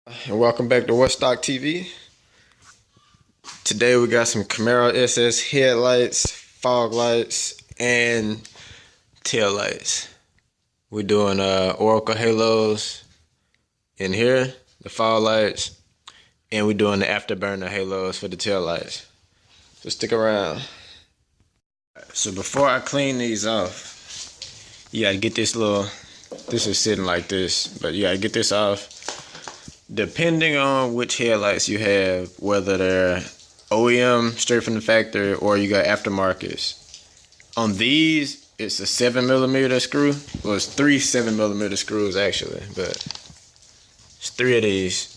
And welcome back to What Stock TV. Today we got some Camaro SS headlights, fog lights, and tail lights. We're doing Oracle halos in here, the fog lights, and we're doing the afterburner halos for the tail lights. So stick around. So before I clean these off, you gotta get this is sitting like this, but you gotta get this off. Depending on which headlights you have, whether they're OEM straight from the factory or you got aftermarkets. On these, it's a 7mm screw. Well, it's 3 7mm screws actually, but it's 3 of these.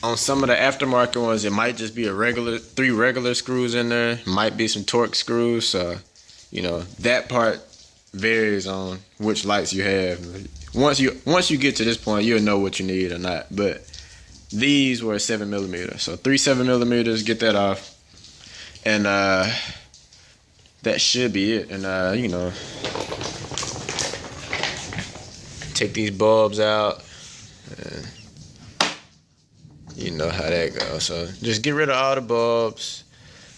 On some of the aftermarket ones, it might just be 3 regular screws in there. Might be some torque screws, so you know that part varies on which lights you have. Once you get to this point, you'll know what you need or not. But these were 7mm, so 3 7mm. Get that off, and that should be it. And you know, take these bulbs out. And you know how that goes. So just get rid of all the bulbs,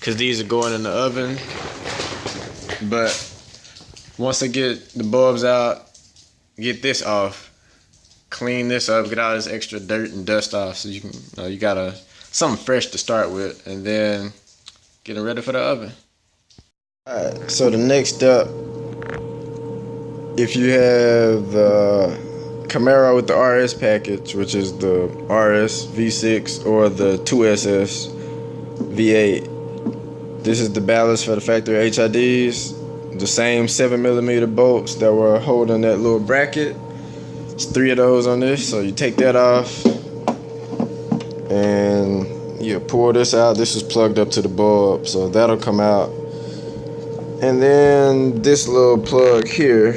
cause these are going in the oven. But once I get the bulbs out, get this off, clean this up, get all this extra dirt and dust off, so you can you got something fresh to start with, and then get it ready for the oven. Alright, so the next step, if you have the Camaro with the RS package, which is the RS V6 or the 2SS V8, this is the ballast for the factory HIDs. The same 7mm bolts that were holding that little bracket. It's 3 of those on this, so you take that off and you pull this out. This is plugged up to the bulb, so that'll come out. And then this little plug here,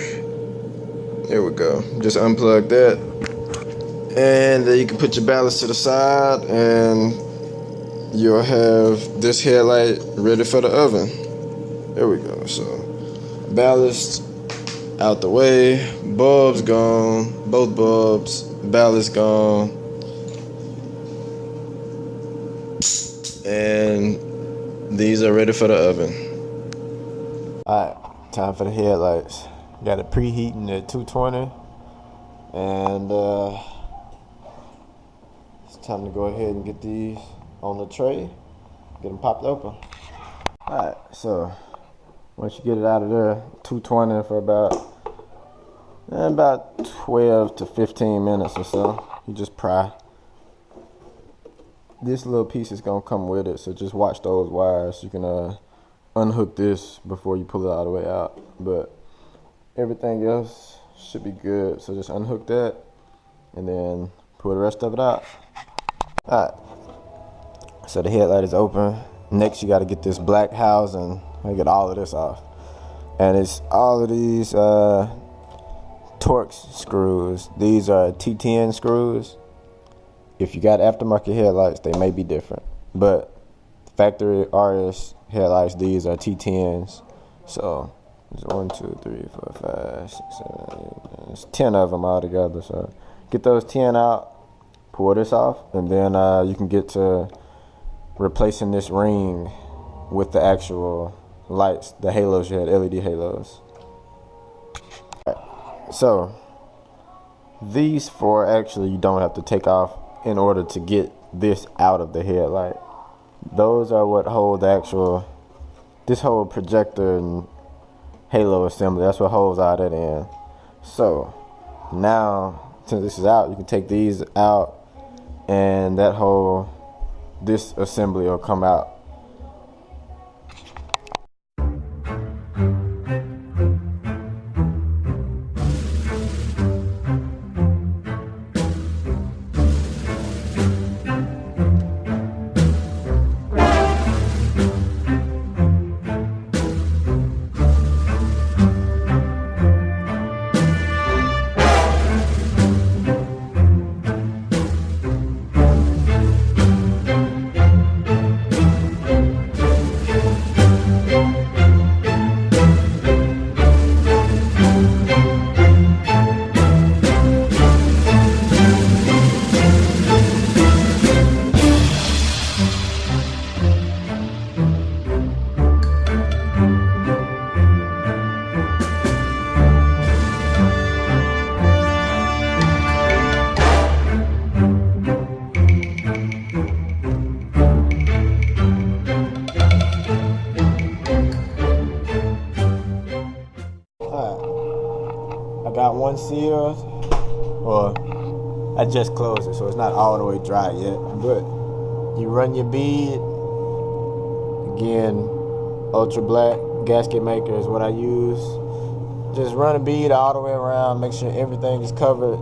there we go, just unplug that, and then you can put your ballast to the side and you'll have this headlight ready for the oven. There we go. So ballast out the way, bulbs gone, both bulbs, ballast gone, and these are ready for the oven. Alright, time for the headlights. Got it preheating at 220, and it's time to go ahead and get these on the tray, get them popped open. Alright, so once you get it out of there, 220 for about 12 to 15 minutes or so. You just pry. This little piece is gonna come with it, so just watch those wires. You can unhook this before you pull it all the way out, but everything else should be good. So just unhook that and then pull the rest of it out. Alright, so the headlight is open. Next you got to get this black housing. I get all of this off, and it's all of these Torx screws. These are T10 screws. If you got aftermarket headlights, they may be different, but factory RS headlights, these are T10s. So there's 1, 2, 3, 4, 5, 6, 7, 8, 9. There's 10 of them all together. So get those 10 out, pull this off, and then you can get to replacing this ring with the actual lights, the halos you had, LED halos. Right. So these 4 actually you don't have to take off in order to get this out of the headlight. Those are what hold the actual, this whole projector and halo assembly. That's what holds all that in. So now, since this is out, you can take these out, and this assembly will come out. unsealed. Well, I just closed it, so it's not all the way dry yet. But you run your bead. Again, ultra black gasket maker is what I use. Just run a bead all the way around. Make sure everything is covered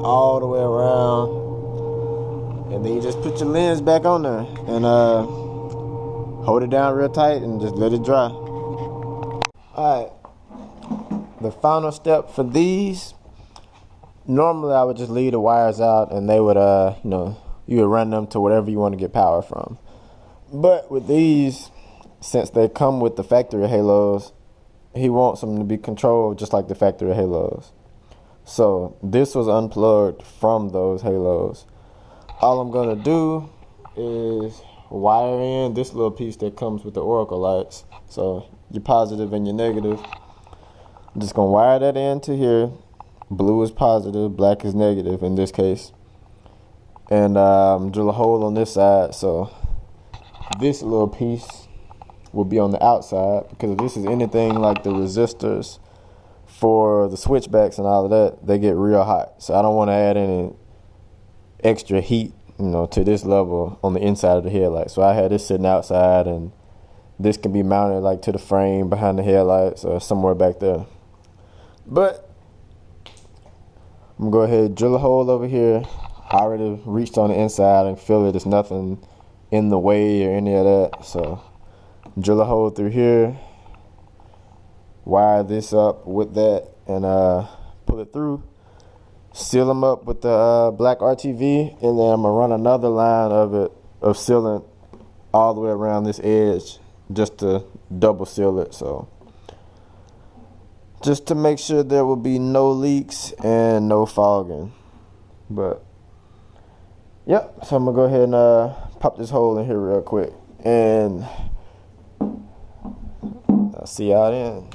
all the way around. And then you just put your lens back on there and hold it down real tight and just let it dry. Alright, the final step for these, normally I would just leave the wires out and they would, you would run them to whatever you want to get power from. But with these, since they come with the factory halos, he wants them to be controlled just like the factory halos. So this was unplugged from those halos. All I'm gonna do is wire in this little piece that comes with the Oracle lights. So your positive and your negative. I'm just gonna wire that into here. Blue is positive, black is negative in this case. And drill a hole on this side. So this little piece will be on the outside, because if this is anything like the resistors for the switchbacks and all of that, they get real hot. So I don't want to add any extra heat, to this level on the inside of the headlight. So I had this sitting outside, and this can be mounted like to the frame behind the headlights or somewhere back there. But I'm gonna go ahead and drill a hole over here. I already reached on the inside and feel it. There's nothing in the way or any of that. So drill a hole through here, wire this up with that, and pull it through. Seal them up with the black RTV, and then I'm gonna run another line of sealant all the way around this edge just to double seal it. So just to make sure there will be no leaks and no fogging. But yep, so I'm gonna go ahead and pop this hole in here real quick, and I'll see y'all then.